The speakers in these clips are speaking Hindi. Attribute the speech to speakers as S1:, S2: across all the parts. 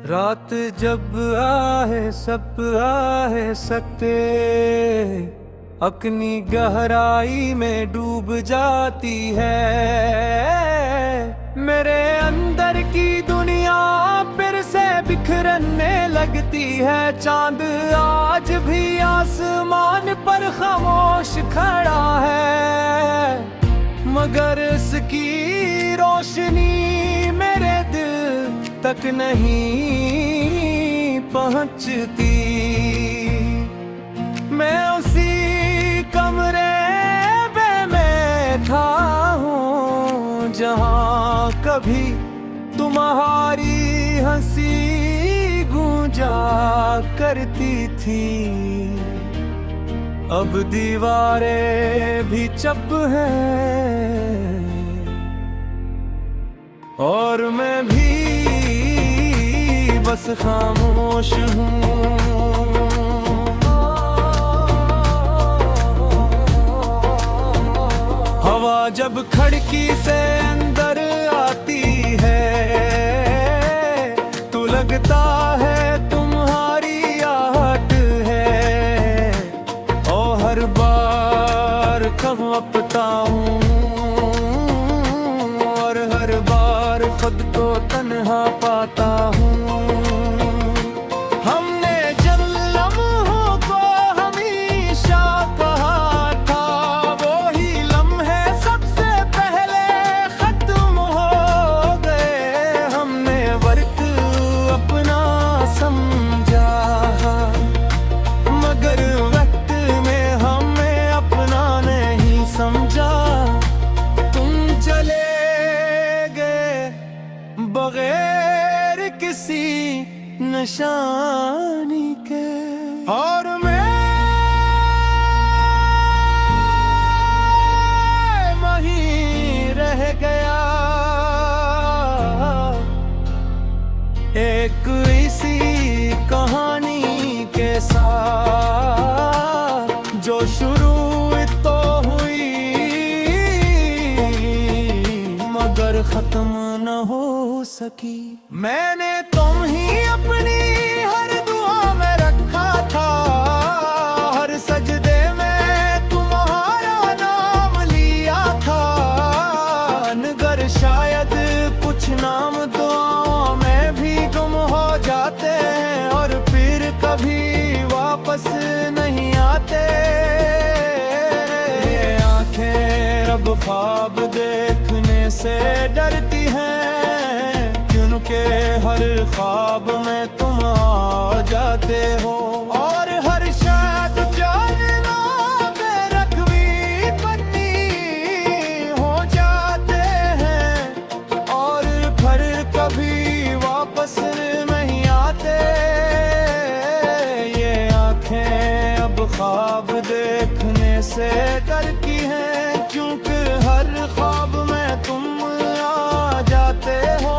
S1: रात जब आहे सब आहे सकते, अपनी गहराई में डूब जाती है। मेरे अंदर की दुनिया फिर से बिखरने लगती है। चांद आज भी आसमान पर खामोश खड़ा है, मगर इसकी रोशनी मेरे दिल तक नहीं पहुंचती। मैं उसी कमरे में बैठा हूँ जहाँ कभी तुम्हारी हंसी गूंजा करती थी। अब दीवारें भी चुप हैं और मैं भी बस खामोश हूँ। हवा जब खिड़की से अंदर आती है तो लगता है तुम्हारी आहट है। और हर बार कांपता हूँ और हर बार खुद को तन्हा पाता हूँ। बगैर किसी निशानी के और मैं वहीं रह गया, एक इसी कहानी के साथ जो शुरू तो हुई मगर खत्म न हो सकी। मैंने तुम ही अपनी हर दुआ में रखा था, हर सजदे में तुम्हारा नाम लिया था। अगर शायद कुछ नाम दुआओं में भी गुम हो जाते हैं और फिर कभी वापस नहीं आते। ये आंखें अब ख्वाब देखने से डरती हैं क्योंकि हर ख्वाब में तुम आ जाते हो। और हर शायद जानना बेरखवी पन्नी हो जाते हैं और फिर कभी वापस नहीं आते। ये आंखें अब ख्वाब देखने से डरती हैं क्योंकि हर ख्वाब में तुम आ जाते हो।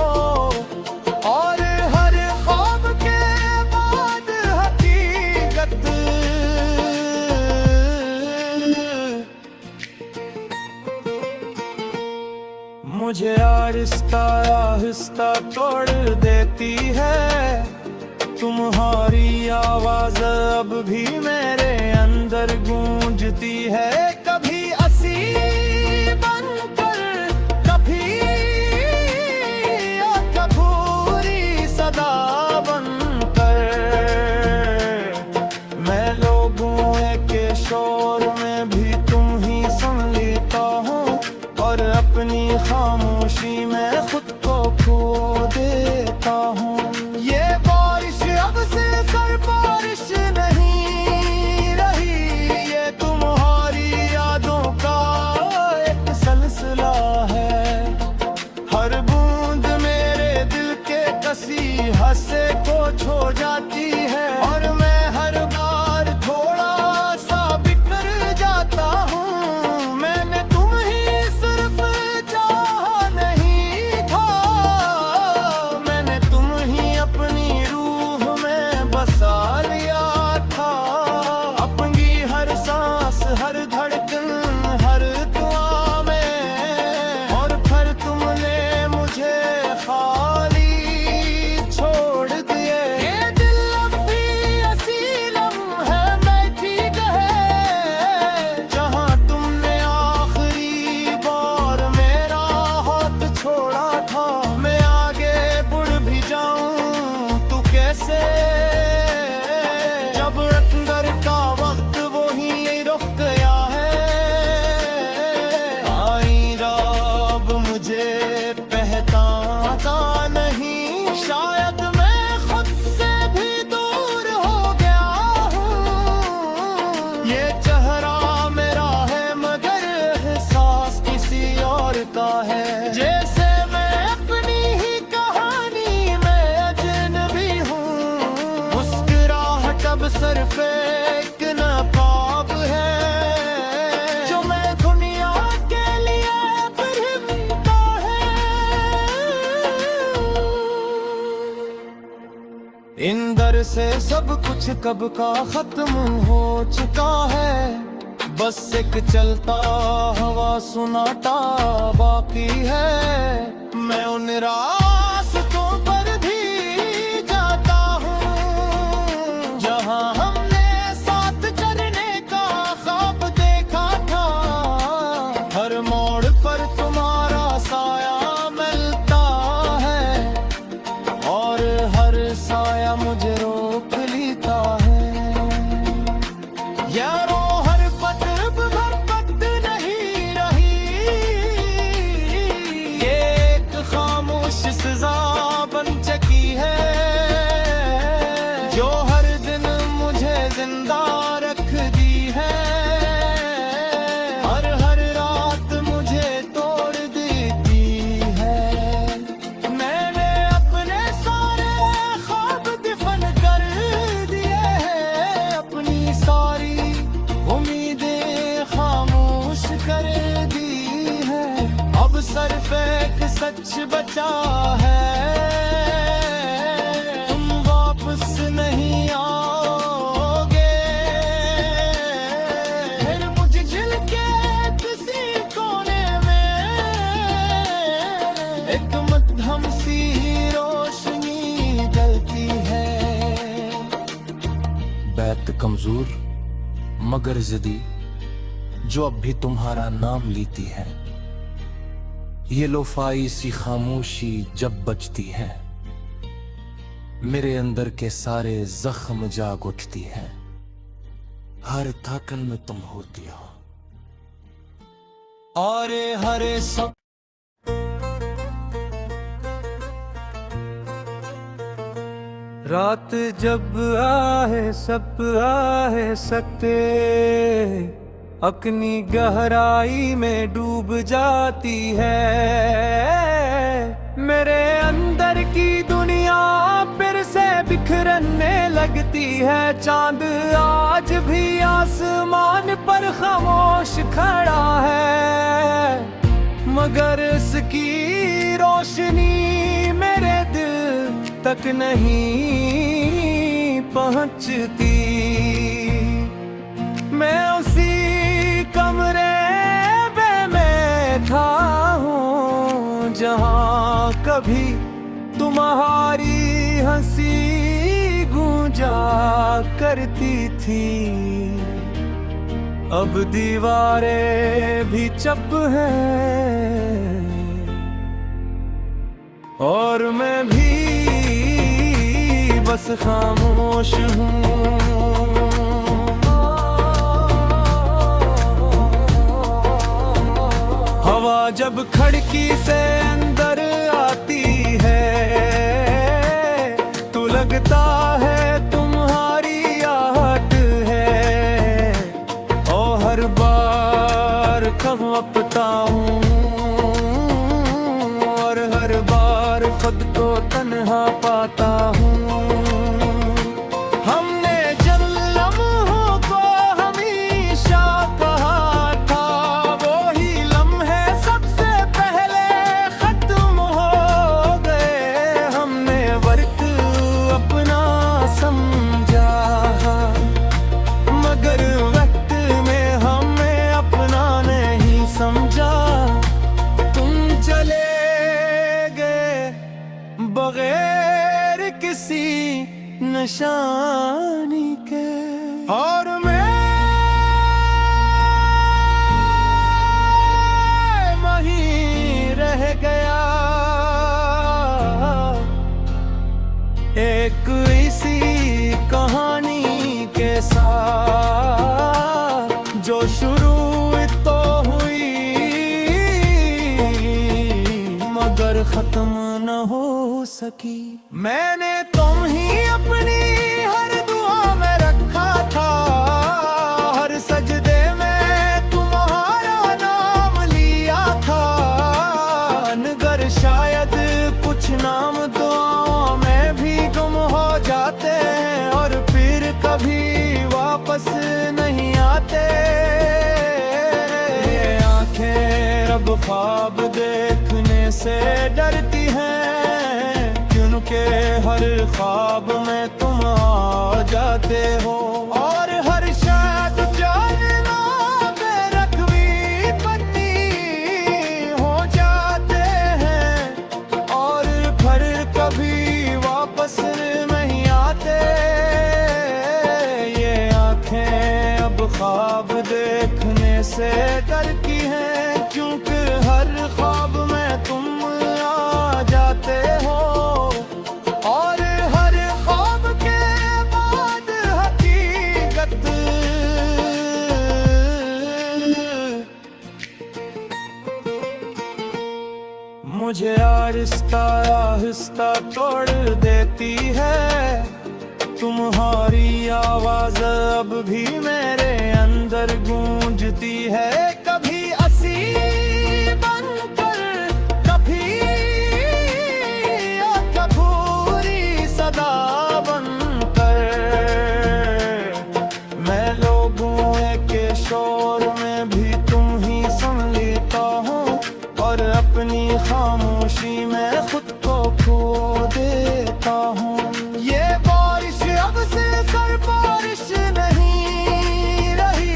S1: मुझे आहिस्ता आहिस्ता तोड़ देती है तुम्हारी आवाज, अब भी मेरे अंदर गूंजती है। कभी असी बनकर कभी कपूरी सदा बनकर मैं लोगों के शोर में भी तुम ही सुन लेता हूँ और अपनी खामोशी में खुद को खो देता हूँ। ये बारिश अब से सर बारिश नहीं रही, ये तुम्हारी यादों का एक सिलसिला है। हर बूंद मेरे दिल के कसी हंसे को छो जाती है और मैं हर बार थोड़ा सा बिखर जाता हूँ। मैंने तुम ही सिर्फ चाहा का है। जैसे मैं अपनी ही कहानी में अजनबी हूँ, मुस्कुराहट अब सिर्फ एक नकाब है जो मैं दुनिया के लिए पहनता है। इंदर से सब कुछ कब का खत्म हो चुका है, बस एक चलता हवा सुनाटा बाकी है। मैं उन रास्तों पर भी जाता हूँ जहाँ हमने साथ चलने का ख्वाब देखा था। हर मोड़ पर तुम्हारा साया मिलता है और हर साया मुझे रोक लेता है। यारो सजा बन चुकी है जो हर दिन मुझे जिंदा रखती है। हर रात मुझे तोड़ देती है। मैंने अपने सारे ख्वाब दफन कर दिए हैं, अपनी सारी उम्मीदें खामोश कर दी है। अब सिर्फ एक सच बचा है, तुम वापस नहीं आओगे। फिर मुझे झिल के किसी कोने में एक मध्यम सी रोशनी जलती है। बैत कमजोर मगर जिद्दी जो अब भी तुम्हारा नाम लेती है। ये लोफाई सी खामोशी जब बजती है, मेरे अंदर के सारे जख्म जाग उठती है। हर थकन में तुम होती हो और हर सब रात जब आहे सब आहे सकते अपनी गहराई में डूब जाती है। मेरे अंदर की दुनिया फिर से बिखरने लगती है। चांद आज भी आसमान पर खामोश खड़ा है, मगर इसकी रोशनी मेरे दिल तक नहीं पहुंचती। मैं उसी कमरे में बैठा हूँ जहाँ कभी तुम्हारी हंसी गूंजा करती थी। अब दीवारें भी चुप हैं और मैं भी बस खामोश हूँ। हवा जब खिड़की से अंदर आती है तो लगता है तुम्हारी आहट है। और हर बार कँपता हूँ और हर बार खुद को तन्हा पाता हूँ। बगैर किसी निशानी के और मैं वहीं रह गया एक इसी कहानी के साथ जो शुरू तो हुई मगर खत्म न हो सकी। मैंने तुम ही अपनी हर दुआ में रखा था, हर सजदे में तुम्हारा नाम लिया था। ख्वाब देखने से डरती हैं, क्योंकि हर ख्वाब में तुम आ जाते हो। और हर शायद जानना बेरखवी पन्नी हो जाते हैं, और फिर कभी वापस नहीं आते। ये आंखें अब ख्वाब देखने से डरती हैं, क्योंकि हर ख्वाब में तुम आ जाते हो। और हर ख्वाब के बाद हकीकत मुझे आहिस्ता आहिस्ता तोड़ देती है। तुम्हारी आवाज अब भी मेरे अंदर गूंजती है, कभी असी बनकर, कभी कपूरी सदा बनकर। मैं लोगों के शोर में भी तुम ही सुन लेता हूँ, और अपनी खामोशी में खुद को खो देता हूँ। ये बारिश अब से सर बारिश नहीं रही,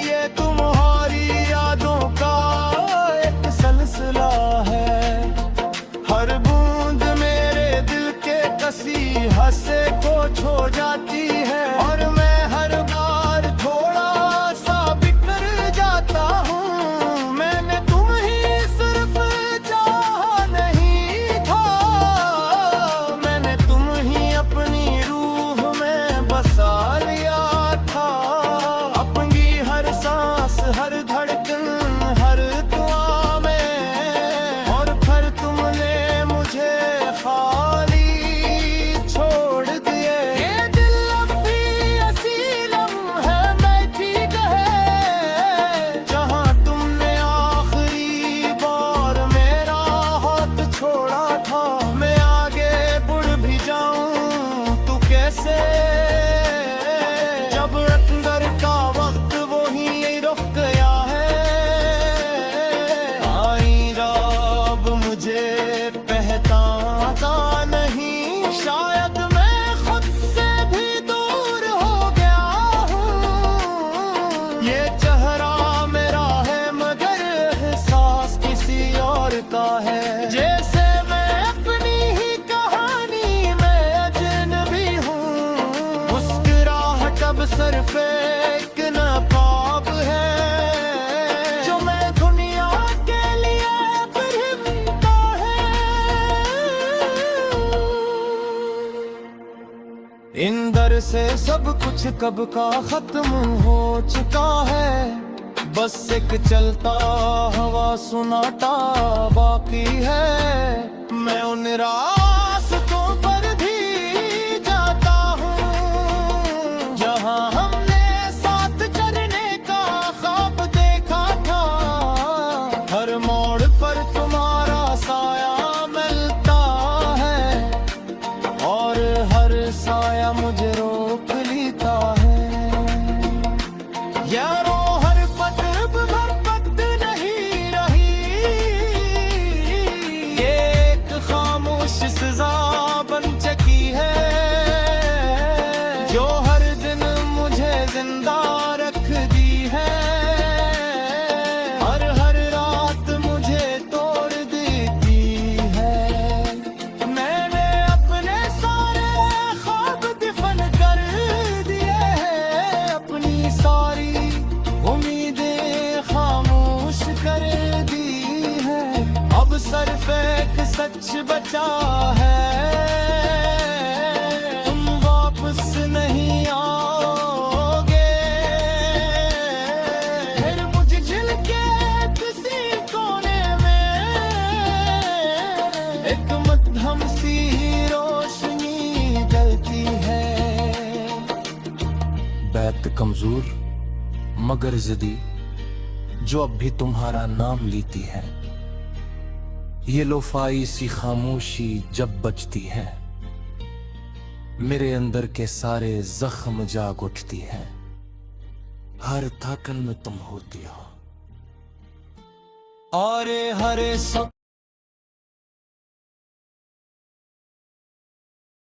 S1: ये तुम्हारी यादों का एक सिलसिला है। हर बूंद मेरे दिल के कसी हंसे को छो जाती है, और मैं हर बार थोड़ा सा बिखर जाता हूँ। मैंने तुम ही सिर्फ चाहा नहीं था, मैंने तुम ही अपनी रूह में बसा लिया था। अपनी हर सांस, हर धड़कन, हर दुआ में, और फिर तुमने मुझे खाली छोड़ दिए। ये दिल अब भी असीलम है, मैं ठीक है, जहाँ तुमने आखिरी बार मेरा हाथ छोड़ा था। मैं आगे बढ़ भी जाऊं तो कैसे, जब अंदर का वक्त वो ही रुक गया है। आई रब मुझे पहचानता नहीं, शायद मैं खुद से भी दूर हो गया हूँ। ये चेहरा मेरा है मगर एहसास किसी और का है, जैसे मैं अपनी ही कहानी में अजनबी हूँ। मुस्कुराहट अब सिर्फ एक नकाब है, जो मैं दुनिया के लिए पहनता है। इंदर से सब कुछ कब का खत्म हो चुका है, बस एक चलता हवा सुनाटा बाकी है। मैं उन रास्तों पर भी जाता हूँ, जहाँ हमने साथ चलने का ख्वाब देखा था। हर मोड़ पर तुम्हारा साया मिलता है, और हर साया मुझे रोक लेता है। यारो हर पद भरपत नहीं रही, ये एक खामोश सजा बन चुकी है, जो हर दिन मुझे जिंदा रख दी है। और हर रात मुझे तोड़ देती है। मैंने अपने सारे ख्वाब दफन कर दिए हैं, अपनी सारी उम्मीदें खामोश कर दी है। अब सिर्फ एक सच बचा है, तुम वापस नहीं आओगे। फिर मुझे झिलके किसी कोने में एक मध्यम सी रोशनी जलती है। बैत कमजोर मगर जिद्दी, जो अब भी तुम्हारा नाम लेती है। ये लोफाई सी खामोशी जब बजती है, मेरे अंदर के सारे जख्म जाग उठती हैं। हर धड़कन में तुम होती हो, और हरे